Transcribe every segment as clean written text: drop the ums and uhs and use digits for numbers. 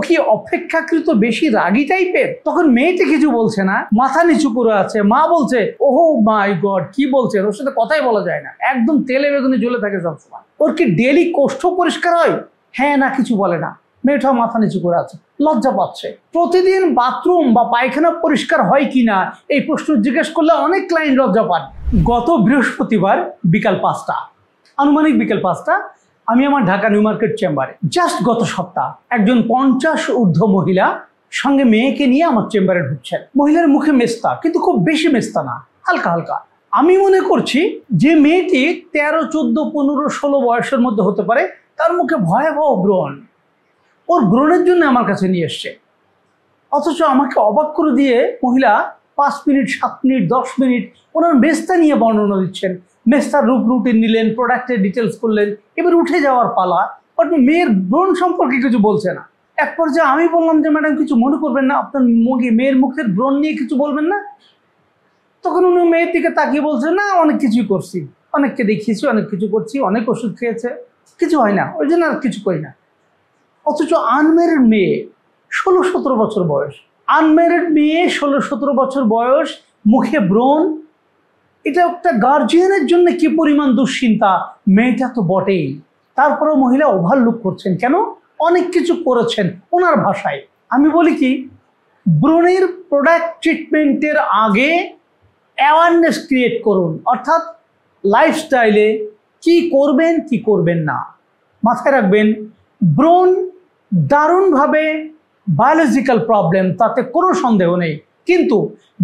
কি অপেক্ষাকৃত বেশি রাগী টাইপের? তখন মেয়েটি কিছু বলছে না, মাথা নিচু করে আছে। মা বলছে, ওহো মাই গড, কি বলছে? ওর সাথে কথাই বলা যায় না, একদম তেলে বেগুনে জ্বলে থাকে সবসময়। ওর কি ডেলি কোষ্ঠ পরিষ্কার হয়? হ্যাঁ না, কিছু বলে না। মেয়েটাও মাথা নিচু করে আছে, লজ্জা পাচ্ছে। প্রতিদিন বাথরুম বা পায়খানা পরিষ্কার হয় কিনা এই প্রশ্ন জিজ্ঞেস করলে অনেক ক্লায়েন্ট লজ্জা পান। গত বৃহস্পতিবার বিকাল 5টা, আনুমানিক বিকাল 5টা, আমি আমার ঢাকা নিউ মার্কেট চেম্বারে, জাস্ট গত সপ্তাহ একজন 50 ঊর্ধ্ব মহিলা সঙ্গে মেয়েকে নিয়ে আমার চেম্বারে ঢুকছেন। মহিলার মুখে মেস্তা, কিন্তু খুব বেশি মেস্তা না, হালকা হালকা। আমি মনে করছি যে মেয়েটি 13, 14, 15, 16 বয়সের মধ্যে হতে পারে। তার মুখে ভয়াবহ ব্রণ, ওর ব্রণের জন্য আমার কাছে নিয়ে এসছে। অথচ আমাকে অবাক করে দিয়ে মহিলা 5 মিনিট, 7 মিনিট, 10 মিনিট ওনার মেস্তা নিয়ে বর্ণনা দিচ্ছেন। মেস্তার রূপ রুটিন নিলেন, প্রোডাক্টের ডিটেলস করলেন, এবার উঠে যাওয়ার পালা। বাট মেয়ের ব্রণ সম্পর্কে কিছু বলছে না। এক পর্যায়ে আমি বললাম যে ম্যাডাম কিছু মনে করবেন না, আপনার মেয়ের মুখের ব্রণ নিয়ে কিছু বলবেন না? তখন উনি মেয়ের দিকে তাকিয়ে বলছে, না অনেক কিছুই করছি, অনেককে দেখিয়েছি, অনেক কিছু করছি, অনেক ওষুধ খেয়েছে, কিছু হয় না, ওই জন্য আর কিছু করি না। অথচ আনম্যারিড মেয়ে, 16-17 বছর বয়স, আনম্যারিড মেয়ে 16-17 বছর বয়স, মুখে ব্রণ, এটা একটা গার্জিয়ানের জন্য কি পরিমাণ দুশ্চিন্তা। মেয়েটা তো বটেই, তারপরেও মহিলা ওভারলুক করছেন কেন? অনেক কিছু করেছেন ওনার ভাষায়। আমি বলি কি, ব্রণের প্রোডাক্ট ট্রিটমেন্টের আগে অ্যাওয়ারনেস ক্রিয়েট করুন, অর্থাৎ লাইফস্টাইলে কি করবেন কি করবেন না মাথায় রাখবেন। ব্রণ দারুণভাবে বায়োলজিক্যাল প্রবলেম, তাতে কোনো সন্দেহ নেই, কিন্তু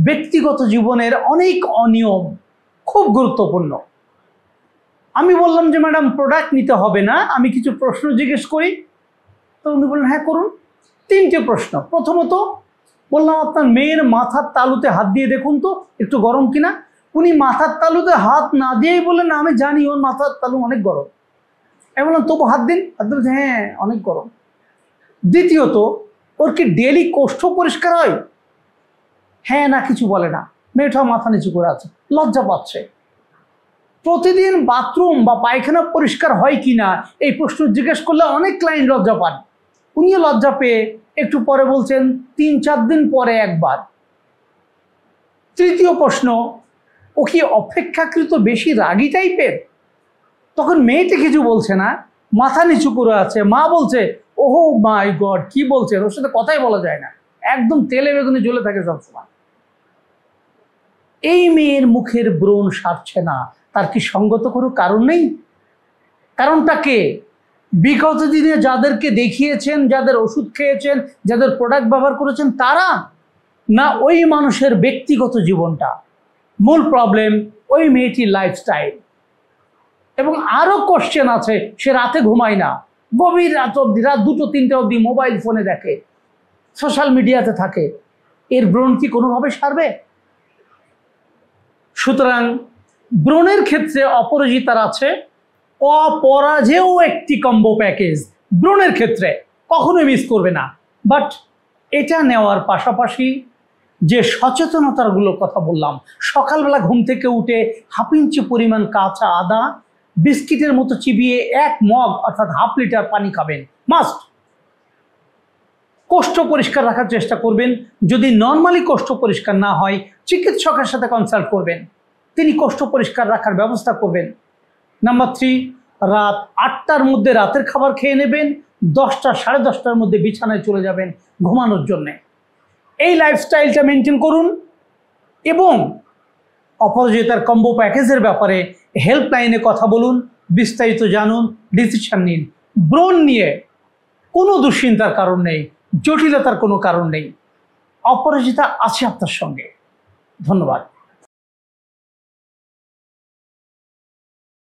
ব্যক্তিগত জীবনের অনেক অনিয়ম খুব গুরুত্বপূর্ণ। আমি বললাম যে ম্যাডাম প্রোডাক্ট নিতে হবে না, আমি কিছু প্রশ্ন জিজ্ঞেস করি। তো উনি বললেন হ্যাঁ করুন। 3টে প্রশ্ন। প্রথমত বললাম, আপনার মেয়ের মাথার তালুতে হাত দিয়ে দেখুন তো একটু গরম কিনা। উনি মাথার তালুতে হাত না দিয়েই বললেন, আমি জানি ওর মাথার তালু অনেক গরম। আমি বললাম তবু হাত দিন। হাত দিলে হ্যাঁ অনেক গরম। দ্বিতীয়ত, ওর কি ডেলি কোষ্ঠ পরিষ্কার হয়? হ্যাঁ না, কিছু বলে না। মেয়েটাও মাথা নিচু করে আছে, লজ্জা পাচ্ছে। প্রতিদিন বাথরুম বা পায়খানা পরিষ্কার হয় কিনা এই প্রশ্ন জিজ্ঞেস করলে অনেক ক্লায়েন্ট লজ্জা পান। উনিও লজ্জা পেয়ে একটু পরে বলছেন 3-4 দিন পরে একবার। তৃতীয় প্রশ্ন, ও কি অপেক্ষাকৃত বেশি রাগী টাইপের? তখন মেয়েটি কিছু বলছে না, মাথা নিচু করে আছে। মা বলছে, ওহো মাই গড, কি বলছে? ওর সাথে কথাই বলা যায় না, একদম তেলে বেগুনে জ্বলে থাকে সবসময়। এই মেয়ের মুখের ব্রণ সারছে না, তার কি সঙ্গত কোনো কারণ নেই? কারণটা কে? বিগত দিনে যাদেরকে দেখিয়েছেন, যাদের ওষুধ খেয়েছেন, যাদের প্রোডাক্ট ব্যবহার করেছেন তারা, না ওই মানুষের ব্যক্তিগত জীবনটা? মূল প্রবলেম ওই মেয়েটির লাইফস্টাইল। এবং আরো কোশ্চেন আছে, সে রাতে ঘুমায় না, গভীর রাত অব্দি, রাত 2-3টে অব্দি মোবাইল ফোনে দেখে, সোশ্যাল মিডিয়াতে থাকে। এর ব্রণ কি কোনোভাবে সারবে? সুতরাং ব্রণের ক্ষেত্রে অপরাজিতার আছে অপরাজেয় একটি কম্বো প্যাকেজ। ব্রণের ক্ষেত্রে কখনোই মিস করবে না। বাট এটা নেওয়ার পাশাপাশি যে সচেতনতাগুলোর কথা বললাম, সকালবেলা ঘুম থেকে উঠে 1/2 ইঞ্চি পরিমাণ কাঁচা আদা বিস্কিটের মতো চিবিয়ে 1 মগ অর্থাৎ 1/2 লিটার পানি খাবেন, মাস্ট। কোষ্ঠ পরিষ্কার রাখার চেষ্টা করবেন। যদি নর্মালি কোষ্ঠ পরিষ্কার না হয়, চিকিৎসকের সাথে কনসাল্ট করবেন, তিনি কোষ্ঠ পরিষ্কার রাখার ব্যবস্থা করবেন। নাম্বার 3, রাত 8টার মধ্যে রাতের খাবার খেয়ে নেবেন, 10টা, 10:30টার মধ্যে বিছানায় চলে যাবেন ঘুমানোর জন্যে। এই লাইফস্টাইলটা মেনটেন করুন এবং অপরাজিতার কম্বো প্যাকেজের ব্যাপারে হেল্পলাইনে কথা বলুন, বিস্তারিত জানুন, ডিসিশন নিন। ব্রণ নিয়ে কোনো দুশ্চিন্তার কারণ নেই, জটিলতার কোনো কারণ নেই। অপরাজিতা আছে আপনার সঙ্গে। ধন্যবাদ।